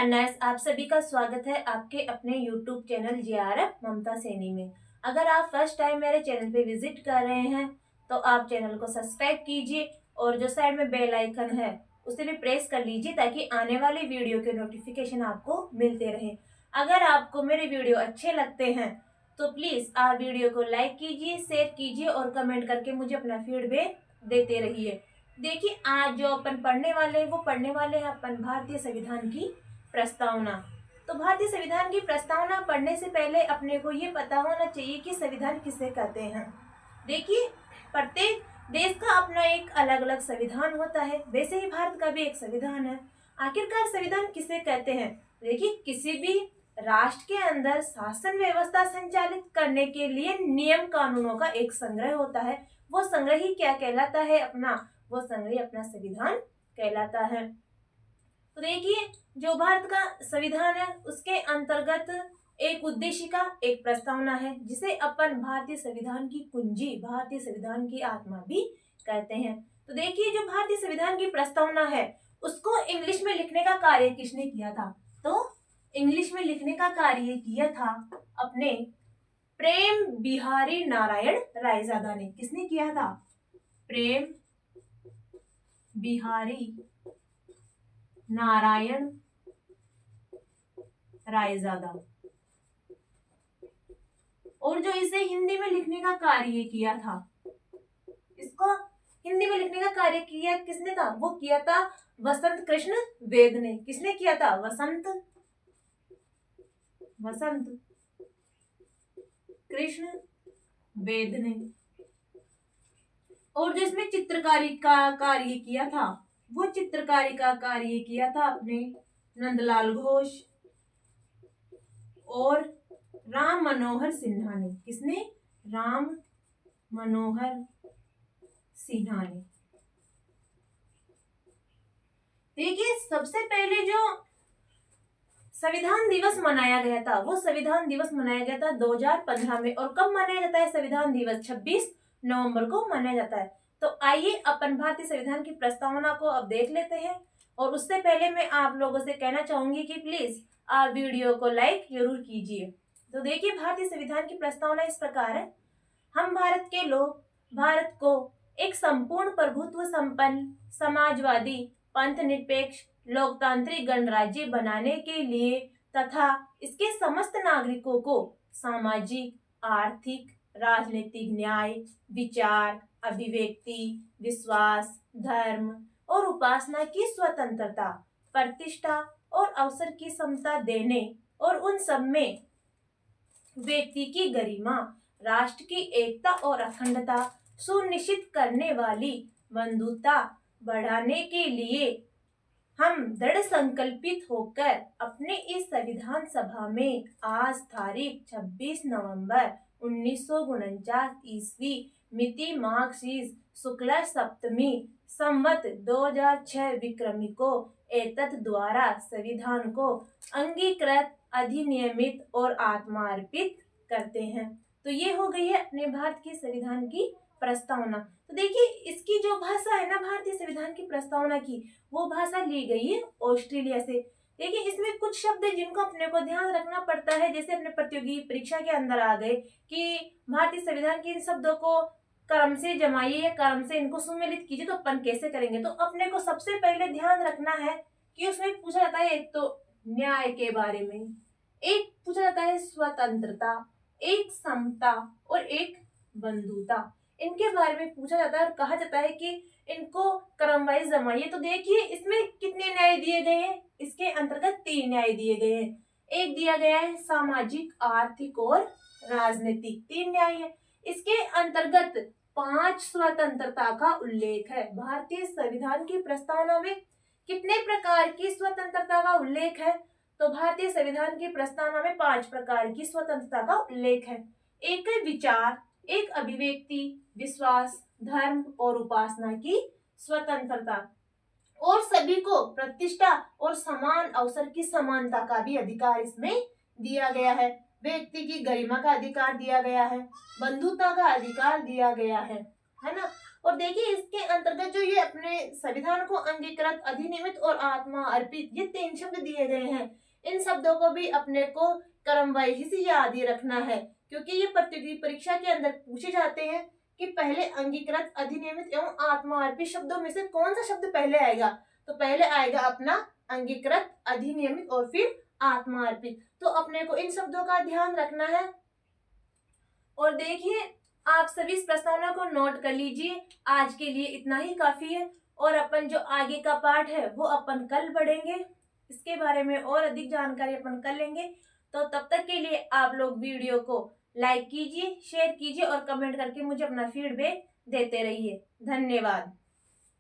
Learners, आप सभी का स्वागत है आपके अपने YouTube चैनल जेआरएफ ममता सैनी में। अगर आप फर्स्ट टाइम मेरे चैनल पे विजिट कर रहे हैं तो आप चैनल को सब्सक्राइब कीजिए और जो साइड में बेल आइकन है उसे भी प्रेस कर लीजिए ताकि आने वाली वीडियो के नोटिफिकेशन आपको मिलते रहे। अगर आपको मेरे वीडियो अच्छे लगते हैं तो प्लीज आप वीडियो को लाइक कीजिए, शेयर कीजिए और कमेंट करके मुझे अपना फीडबैक देते रहिए। देखिए, आज जो अपन पढ़ने वाले हैं वो पढ़ने वाले हैं अपन भारतीय संविधान की प्रस्तावना। तो भारतीय संविधान की प्रस्तावना पढ़ने से पहले अपने को ये पता होना चाहिए कि संविधान किसे कहते हैं। देखिए, प्रत्येक देश का अपना एक अलग अलग संविधान होता है, वैसे ही भारत का भी एक संविधान है। आखिरकार संविधान किसे कहते हैं? देखिए, किसी भी राष्ट्र के अंदर शासन व्यवस्था संचालित करने के लिए नियम कानूनों का एक संग्रह होता है। वो संग्रह ही क्या कहलाता है? वो संग्रह अपना संविधान कहलाता है। तो देखिए, जो भारत का संविधान है उसके अंतर्गत एक उद्देशिका, एक प्रस्तावना है जिसे अपन भारतीय संविधान की कुंजी, भारतीय संविधान की आत्मा भी कहते हैं। तो देखिए, जो भारतीय संविधान की प्रस्तावना है उसको इंग्लिश में लिखने का कार्य किसने किया था? तो इंग्लिश में लिखने का कार्य किया था अपने प्रेम बिहारी नारायण रायजादा ने। किसने किया था? प्रेम बिहारी नारायण रायजादा। और जो इसे हिंदी में लिखने का कार्य किया था, इसको हिंदी में लिखने का कार्य किया किसने था? वो किया था वसंत कृष्ण वेद ने। किसने किया था? वसंत कृष्ण वेद ने। और जो इसमें चित्रकारी का कार्य किया था, वो चित्रकारी का कार्य किया था अपने नंदलाल घोष और राम मनोहर सिन्हा ने। किसने? राम मनोहर सिन्हा ने। देखिए, सबसे पहले जो संविधान दिवस मनाया गया था वो संविधान दिवस मनाया गया था 2015 में। और कब मनाया जाता है संविधान दिवस? 26 नवंबर को मनाया जाता है। तो आइए अपन भारतीय संविधान की प्रस्तावना को अब देख लेते हैं। और उससे पहले मैं आप लोगों से कहना चाहूंगी कि प्लीज आप वीडियो को लाइक जरूर कीजिए। तो देखिए, भारतीय संविधान की प्रस्तावना इस प्रकार है। हम भारत के लोग भारत को एक संपूर्ण प्रभुत्व संपन्न समाजवादी पंथनिरपेक्ष लोकतांत्रिक गणराज्य बनाने के लिए तथा इसके समस्त नागरिकों को सामाजिक, आर्थिक, राजनीतिक न्याय, विचार, अभिव्यक्ति, विश्वास, धर्म और उपासना की स्वतंत्रता, प्रतिष्ठा और अवसर की समता देने और उन सब में व्यक्ति की गरिमा, राष्ट्र की एकता और अखंडता सुनिश्चित करने वाली बंधुता बढ़ाने के लिए हम दृढ़ संकल्पित होकर अपने इस संविधान सभा में आज तारीख 26 नवंबर 1949 ईस्वी मिति माघ शुक्ला सप्तमी संवत 2006 विक्रमी को एतत् द्वारा संविधान को अंगीकृत, अधिनियमित और आत्मार्पित करते हैं। तो ये हो गई है अपने भारत की संविधान की प्रस्तावना। तो देखिए, इसकी जो भाषा है ना भारतीय संविधान की प्रस्तावना की, वो भाषा ली गई है ऑस्ट्रेलिया से। देखिए, इसमें कुछ शब्द है जिनको अपने को ध्यान रखना पड़ता है। जैसे अपने प्रतियोगी परीक्षा के अंदर आ गए कि भारतीय संविधान के इन शब्दों को क्रम से जमाइए या क्रम से इनको सुमेलित कीजिए। तो अपन कैसे करेंगे? तो अपने को सबसे पहले ध्यान रखना है कि उसमें पूछा जाता है एक तो न्याय के बारे में, एक पूछा जाता है स्वतंत्रता, एक समता और एक बंधुता। इनके बारे में पूछा जाता है और कहा जाता है कि इनको क्रम वाइज जमाइए। तो देखिए, इसमें कितने न्याय दिए गए हैं? इसके अंतर्गत 3 न्याय दिए गए हैं। एक दिया गया है सामाजिक, आर्थिक और राजनीतिक, 3 न्याय है। इसके अंतर्गत 5 स्वतंत्रता का उल्लेख है। भारतीय संविधान की प्रस्तावना में कितने प्रकार की स्वतंत्रता का उल्लेख है? तो भारतीय संविधान की प्रस्तावना में 5 प्रकार की स्वतंत्रता का उल्लेख है। एक है विचार, एक अभिव्यक्ति, विश्वास, धर्म और उपासना की स्वतंत्रता, और सभी को प्रतिष्ठा और समान अवसर की समानता का भी अधिकार इसमें दिया गया है। व्यक्ति की गरिमा का अधिकार दिया गया है, बंधुता का अधिकार दिया गया है ना। और देखिए इसके अंतर्गत जो ये अपने संविधान को अंगीकृत, अधिनियमित और आत्मा अर्पित, ये 3 शब्द दिए गए हैं। इन शब्दों को भी अपने को क्रमवाइज ही याद ही रखना है, क्योंकि ये प्रतियोगी परीक्षा के अंदर पूछे जाते हैं कि पहले अंगीकृत, अधिनियमित एवं आत्मा अर्पित शब्दों में से कौन सा शब्द पहले आएगा। तो पहले आएगा अपना अंगीकृत, अधिनियमित और फिर आत्मा अर्पित। तो अपने को इन शब्दों का ध्यान रखना है। और देखिए आप सभी इस प्रस्तावना को नोट कर लीजिए। आज के लिए इतना ही काफी है, और अपन जो आगे का पार्ट है वो अपन कल पढ़ेंगे। इसके बारे में और अधिक जानकारी अपन कर लेंगे। तो तब तक के लिए आप लोग वीडियो को लाइक कीजिए, शेयर कीजिए और कमेंट करके मुझे अपना फीडबैक देते रहिए। धन्यवाद।